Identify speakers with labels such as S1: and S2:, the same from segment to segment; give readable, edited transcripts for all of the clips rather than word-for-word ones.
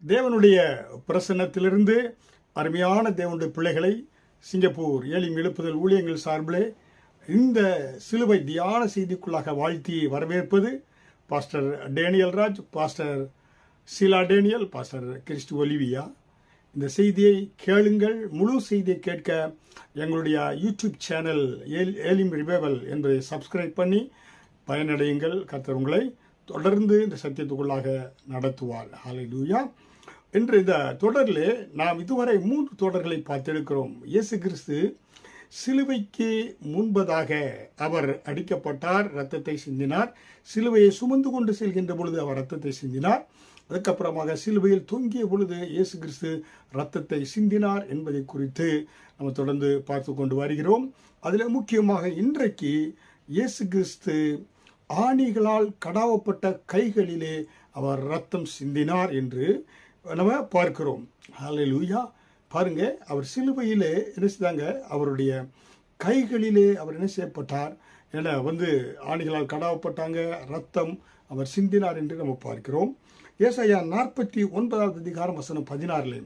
S1: தேவனுடைய பிரசன்னத்திலிருந்து அருமையான தேவனுடைய பிள்ளைகளை சிங்கப்பூர் ஏலிம் எழுப்புதல் ஊழியங்கள் சார்பிலே இந்த சிலுவை தியான செய்திக்குள்ளாக வாழ்த்தி வரவேற்பது பாஸ்டர் டேனியல் ராஜ், பாஸ்டர் சீலா டேனியல், பாஸ்டர் கிறிஸ்டி ஒலிவியா. இந்த செய்தியை கேளுங்கள். முழு செய்தியை கேட்க எங்களுடைய யூடியூப் சேனல் ஏலிம் ரிவைவல் என்பதை சப்ஸ்கிரைப் பண்ணி பயனடையுங்கள். கர்த்தர் உங்களை தொடர்ந்து இந்த சத்தியத்துக்குள்ளாக நடத்துவார். ஹல்லேலூயா. இன்று இந்த தொடரில் நாம் இதுவரை 3 தொடர்களை பார்த்திருக்கிறோம். இயேசு கிறிஸ்து சிலுவைக்கு முன்பதாக அவர் அடிக்கப்பட்டார், இரத்தத்தை சிந்தினார். சிலுவையை சுமந்து கொண்டு செல்கின்ற பொழுது அவர் இரத்தத்தை சிந்தினார். அதுக்கப்புறமாக சிலுவையில் தொங்கிய பொழுது இயேசு கிறிஸ்து இரத்தத்தை சிந்தினார் என்பதை குறித்து நம்ம தொடர்ந்து பார்த்து கொண்டு வருகிறோம். அதில் முக்கியமாக இன்றைக்கு இயேசு கிறிஸ்து ஆணிகளால் கடாவப்பட்ட கைகளிலே அவர் இரத்தம் சிந்தினார் என்று நம்ம பார்க்கிறோம். ஹல்லேலூயா. பாருங்க, அவர் சிலுவையிலே என்ன செய்தாங்க, அவருடைய கைகளிலே அவர் என்ன செய்யப்பட்டார், ஏன்னா ஆணிகளால் கடாவப்பட்டாங்க, ரத்தம் அவர் சிந்தினார் என்று நம்ம பார்க்கிறோம். ஏசாயா 49 அதிகாரம் வசனம் 16,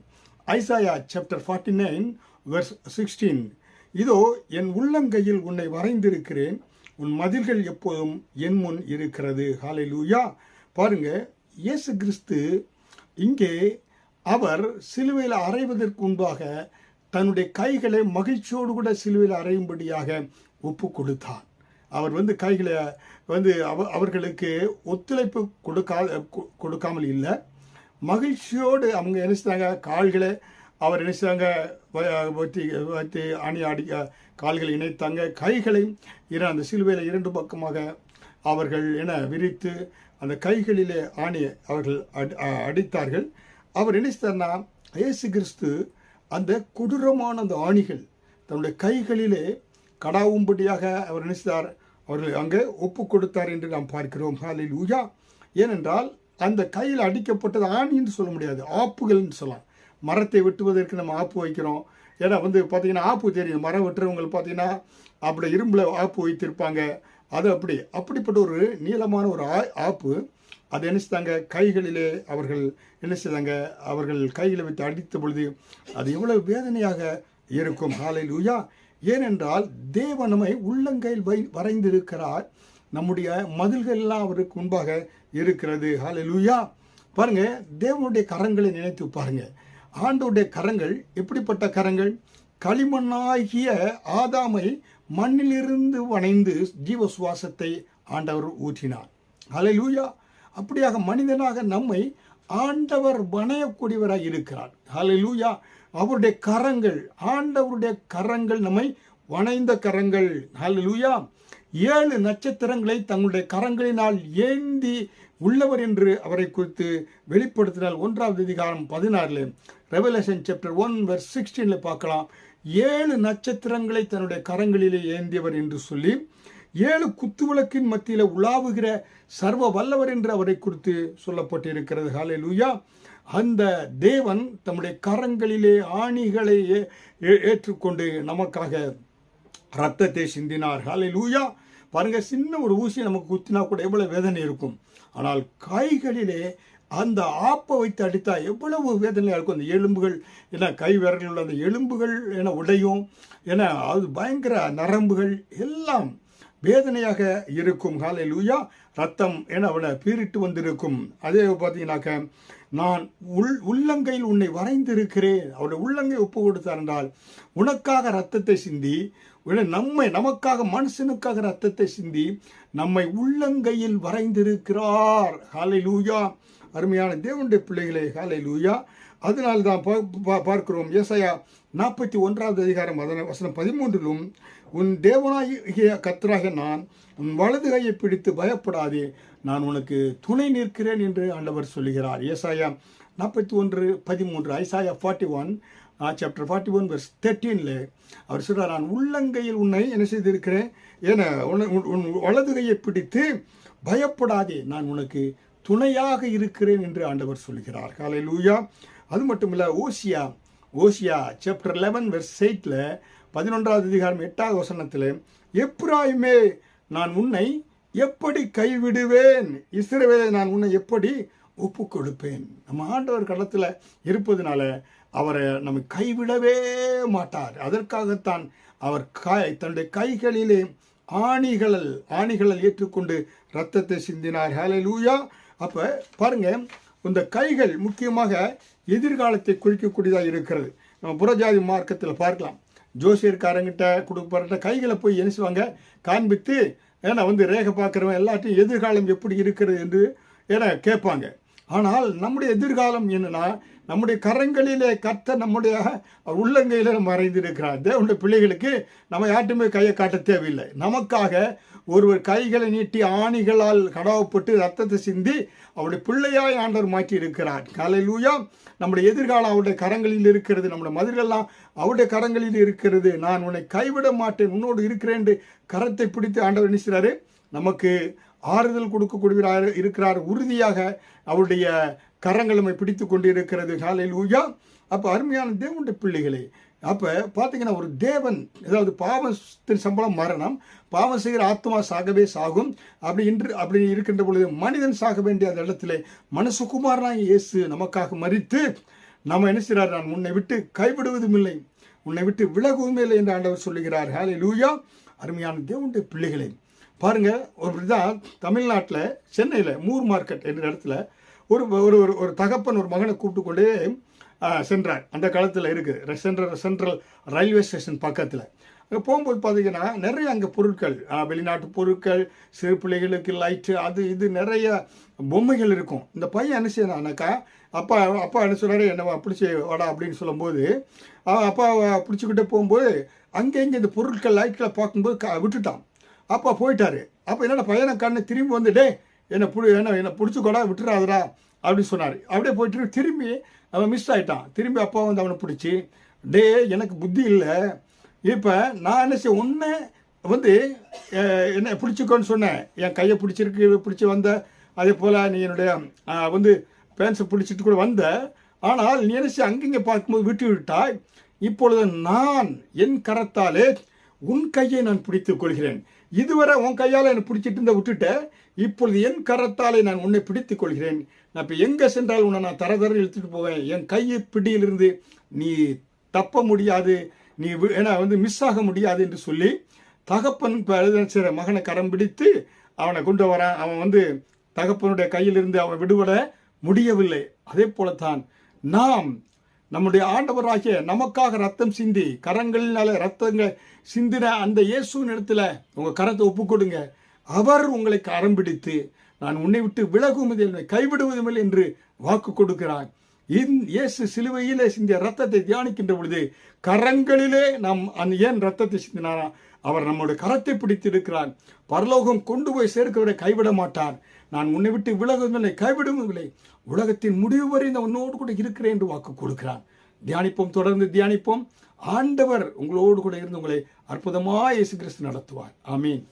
S1: ஐசாயா சாப்டர் 49 வெர்ஸ் 16, இதோ என் உள்ளங்கையில் உன்னை வரைந்திருக்கிறேன், உன் மதில்கள் எப்போதும் என் முன் இருக்கிறது. ஹல்லேலூயா. பாருங்க, இயேசு கிறிஸ்து இங்கே அவர் சிலுவையில் அறைவதற்கு முன்பாக தன்னுடைய கைகளை மகிழ்ச்சியோடு கூட சிலுவையில் அறையும்படியாக ஒப்பு கொடுத்தார். அவர் கைகளை அவர்களுக்கு ஒத்துழைப்பு கொடுக்காமல் இல்லை, மகிழ்ச்சியோடு அவங்க என்ன செய்தாங்க, கால்களை அவர் என்ன செய்தாங்க வச்சு அணி அடிக்க கால்களை இணைத்தாங்க. கைகளை அந்த சிலுவையில் 2 பக்கமாக அவர்கள் விரித்து அந்த கைகளிலே ஆணி அவர்கள் அடித்தார்கள். அவர் என்ன செய்தார்னா, இயேசு கிறிஸ்து அந்த கொடூரமான அந்த ஆணிகள் தன்னுடைய கைகளிலே கடாவும்படியாக அவர் நினைத்தார், அவர்கள் அங்கே ஒப்பு கொடுத்தார் என்று நாம் பார்க்கிறோம். ஹல்லேலூயா. ஏனென்றால் அந்த கையில் அடிக்கப்பட்டது ஆணின்னு சொல்ல முடியாது, ஆப்புகள்னு சொல்லலாம். மரத்தை வெட்டுவதற்கு நம்ம ஆப்பு வைக்கிறோம். ஏன்னா பார்த்தீங்கன்னா ஆப்பு தெரியும், மரம் வெட்டுறவங்க பார்த்தீங்கன்னா அப்படி இரும்பில் ஆப்பு வைத்திருப்பாங்க. அது அப்படிப்பட்ட ஒரு நீளமான ஒரு ஆப்பு. அதை என்ன செய்தாங்க, கைகளிலே அவர்கள் என்ன செய்தாங்க, அவர்கள் கைகளை வைத்து அடித்த பொழுது அது எவ்வளவு வேதனையாக இருக்கும். ஹல்லேலூயா. ஏனென்றால் தேவன் நம்மை உள்ளங்கையில் வரைந்திருக்கிறார், நம்முடைய மதில்கள் எல்லாம் அவருக்கு முன்பாக இருக்கிறது. ஹல்லேலூயா. பாருங்க, தேவனுடைய கரங்களை நினைத்து பாருங்க. ஆண்டவருடைய கரங்கள் எப்படிப்பட்ட கரங்கள்? களிமண்ணாகிய ஆதாமை மண்ணிலிருந்து வணைந்து ஜீவ சுவாசத்தை ஆண்டவர் ஊற்றினார். ஹல்லேலூயா. அப்படியாக மனிதனாக நம்மை ஆண்டவர் வணையக்கூடியவராக இருக்கிறார். ஹல்லேலூயா. அவருடைய கரங்கள், ஆண்டவருடைய கரங்கள் நம்மை வணைந்த கரங்கள். ஹல்லேலூயா. 7 நட்சத்திரங்களை தங்களுடைய கரங்களினால் ஏந்தி உள்ளவர் என்று அவரை குறித்து வெளிப்படுத்தினால் 1 அதிகாரம் 16 ரெவலேஷன் சாப்டர் 1 வெர்ஸ் 16 பார்க்கலாம். 7 நட்சத்திரங்களை தன்னுடைய கரங்களிலே ஏந்தியவர் என்று சொல்லி 7 குத்துவிளக்கின் மத்தியில் உலாவுகிற சர்வ வல்லவர் என்று அவரை குறித்து சொல்லப்பட்டிருக்கிறது. ஹல்லேலூயா. அந்த தேவன் தம்முடைய கரங்களிலே ஆணிகளை ஏற்றுக்கொண்டு நமக்காக இரத்தத்தை சிந்தினார். ஹல்லேலூயா. பாருங்க, சின்ன ஒரு ஊசி நமக்கு குத்தினா கூட எவ்வளவு வேதனை இருக்கும். ஆனால் கைகளிலே அந்த ஆப்பை வைத்து அடித்தா எவ்வளவு வேதனையாக இருக்கும். அந்த எலும்புகள் கை விரல்கள் அந்த எலும்புகள் உடையும், அது பயங்கர நரம்புகள் எல்லாம் வேதனையாக இருக்கும். ஹல்லேலூயா. ரத்தம் அவனை பீறிட்டு வந்திருக்கும். அதே பார்த்தீங்கன்னாக்க, நான் உள்ளங்கையில் உன்னை வரைந்திருக்கிறேன், அவருடைய உள்ளங்கை ஒப்பு கொடுத்தார் என்றால் உனக்காக ரத்தத்தை சிந்தி, நமக்காக மனுஷனுக்காக ரத்தத்தை சிந்தி நம்மை உள்ளங்கையில் வரைந்திருக்கிறார். ஹல்லேலூயா. அருமையான தேவனுடைய பிள்ளைகளே, ஹல்லேலூயா. அதனால தான் பார்க்கிறோம், ஏசாயா 41 அதிகாரம் வசனம் 13, உன் தேவனாகிய கர்த்தராகிய நான் உன் வலது கையை பிடித்து பயப்படாதே, நான் உனக்கு துணை நிற்கிறேன் என்று ஆண்டவர் சொல்லுகிறார். ஏசாயா 41:13, ஐசாயா 41 சாப்டர் 41 வெர்ஸ் 13 அவர் சொல்றார், நான் உள்ளங்கையில் உன்னை என்ன செய்திருக்கிறேன், உன் வலது கையை பிடித்து பயப்படாதே, நான் உனக்கு துணையாக இருக்கிறேன் என்று ஆண்டவர் சொல்கிறார். ஹல்லேலூயா. அது மட்டும் இல்லை, ஓசியா சாப்டர் 11 வெர்ஸ் 8 11 அதிகாரம் 8 வசனத்தில், எப்பிராயிமே நான் உன்னை எப்படி கைவிடுவேன், இஸ்ரவேலை நான் உன்னை எப்படி ஒப்பு கொடுப்பேன். நம்ம ஆண்டவர் கடத்தில் இருப்பதனால அவரை நம்ம கைவிடவே மாட்டார். அதற்காகத்தான் அவர் தன்னுடைய கைகளிலே ஆணிகளல் ஏற்றுக்கொண்டு ரத்தத்தை சிந்தினார். ஹல்லேலூயா. அப்போ பாருங்க, இந்த கைகள் முக்கியமாக எதிர்காலத்தை குறிக்கக்கூடியதாக இருக்கிறது. நம்ம புறஜாதி மார்க்கத்தில் பார்க்கலாம். ஜோசியர்காரங்கிட்ட கொடுப்பட்ட கைகளை போய் என்ன செய்வாங்க, காண்பித்து ஏன்னா ரேகை பார்க்குறவன் எல்லாத்தையும் எதிர்காலம் எப்படி இருக்கிறது என்று ஏன்னா கேட்பாங்க. ஆனால் நம்முடைய எதிர்காலம் என்னன்னா, நம்முடைய கரங்களிலே கர்த்தர் நம்முடைய உள்ளங்கையில மறைந்திருக்கிறார். தேவனுடைய பிள்ளைகளுக்கு நம்ம யார்ட்டுமே கையை காட்ட தேவையில்லை. நமக்காக ஒருவர் கைகளை நீட்டி ஆணிகளால் கடாவப்பட்டு ரத்தத்தை சிந்தி அவருடைய பிள்ளையாய் ஆண்டவர் மாற்றி இருக்கிறார். ஹல்லேலூயா. நம்முடைய எதிர்காலம் அவருடைய கரங்களில் இருக்கிறது. நம்முடைய மதிலெல்லாம் அவருடைய கரங்களில் இருக்கிறது. நான் உன்னை கைவிட மாட்டேன், உன்னோடு இருக்கிறேன் என்று கரத்தை பிடித்து ஆண்டவர் நினைக்கிறாரு. நமக்கு ஆறுதல் கொடுக்கக்கூடியவராக இருக்கிறார். உறுதியாக அவருடைய கரங்கள் நம்மை பிடித்து கொண்டு இருக்கிறது. ஹல்லேலூயா. அப்போ அருமையான தேவனுடைய பிள்ளைகளே, அப்போ பார்த்தீங்கன்னா ஒரு தேவன், அதாவது பாவத்தின் சம்பளம் மரணம், பாவம் செய்கிற ஆத்மா சாகவே சாகும். அப்படி இருக்கின்ற பொழுது மனிதன் சாக வேண்டிய அந்த இடத்துல மனுஷகுமாரனாய் இயேசு நமக்காக மரித்து நம்ம என்ன செய்கிறார், நான் உன்னை விட்டு கைவிடுவதும் இல்லை, உன்னை விட்டு விலகுவதும் இல்லை என்று ஆண்டவர் சொல்லுகிறார். ஹல்லேலூயா. அருமையான தேவனுடைய பிள்ளைகளே, பாருங்க, ஒரு தான் தமிழ்நாட்டில் சென்னையில் மூர் மார்க்கெட் என்ற இடத்துல ஒரு தகப்பன் ஒரு மகனை கூப்பிட்டு கொண்டே சென்றார். அந்த காலத்தில் இருக்குது சென்ட்ரல் ரயில்வே ஸ்டேஷன் பக்கத்தில். அங்கே போகும்போது பார்த்தீங்கன்னா நிறைய அங்கே பொருட்கள், வெளிநாட்டு பொருட்கள், சிறு பிள்ளைகளுக்கு லைட்டு, அது இது நிறைய பொம்மைகள் இருக்கும். இந்த பையன் என்ன செய்யணாக்கா, அப்பா என்ன சொல்கிறாரு, என்ன பிடிச்சி வாடா அப்படின்னு சொல்லும்போது அப்பா பிடிச்சிக்கிட்டே போகும்போது அங்கே இந்த பொருட்கள் லைட்களை பார்க்கும்போது விட்டுட்டான். அப்பா போயிட்டாரு. அப்போ என்னடா பையனை கண்ணு திரும்பி வந்துட்டே என்ன பிடிச்சிக்கோடா, விட்டுறாதடா அப்படின்னு சொன்னார். அப்படியே போயிட்டு திரும்பி அவன் மிஸ் ஆகிட்டான். திரும்பி அப்பா அவனை பிடிச்சி, டே எனக்கு புத்தி இல்லை, இப்போ நான் என்ன செய்ய, ஒன்று என்ன பிடிச்சிக்கோன்னு சொன்னேன், என் கையை பிடிச்சி வந்த, அதே போல் நீ என்னுடைய பேன்ஸை பிடிச்சிட்டு கூட வந்த, ஆனால் நீ என்ன செய்ய அங்கங்கே பார்க்கும்போது விட்டு விட்டாய். இப்பொழுது நான் என் கரத்தாலே உன் கையை நான் பிடித்துக் கொள்கிறேன். இதுவரை உன் கையால் என்னை பிடிச்சிட்டு இருந்த விட்டுட்ட, இப்பொழுது என் கரத்தாலே நான் உன்னை பிடித்துக் கொள்கிறேன். நான் இப்போ எங்கே சென்றால் உன்னை நான் தர இழுத்துட்டு போவேன். என் கையை பிடியிலிருந்து நீ தப்ப முடியாது, நீ மிஸ் ஆக முடியாது என்று சொல்லி தகப்பன் மகனை கரம் பிடித்து அவனை கொண்டு வரான். அவன் தகப்பனுடைய கையிலிருந்து அவன் விடுபட முடியவில்லை. அதே போலத்தான் நாம் நம்முடைய ஆண்டவராகிய நமக்காக ரத்தம் சிந்தி கரங்களினால ரத்தங்களை சிந்தின அந்த இயேசுவின் இடத்துல உங்கள் கரத்தை ஒப்பு கொடுங்க. அவர் உங்களை கரம் பிடித்து நான் உன்னை விட்டு விலகுவதில்லை, கைவிடுவதுமில்லை என்று வாக்கு கொடுக்கிறார். இயேசு சிலுவையிலே சிந்திய ரத்தத்தை தியானிக்கின்ற பொழுது கரங்களிலே நாம் ஏன் ரத்தத்தை சிந்தினாரா, அவர் நம்முடைய கரத்தை பிடித்து இருக்கிறார். பரலோகம் கொண்டு போய் சேர்க்கிறவரை கைவிட மாட்டார். நான் உன்னை விட்டு விலகுவதில்லை, கைவிடுவதில்லை, உலகத்தின் முடிவு வரை நான் உன்னோடு கூட இருக்கிறேன் என்று வாக்கு கொடுக்கிறான். தியானிப்போம், தொடர்ந்து தியானிப்போம். ஆண்டவர் உங்களோடு கூட இருந்து உங்களை அற்புதமாக இயேசு கிறிஸ்து நடத்துவார். ஆமீன்.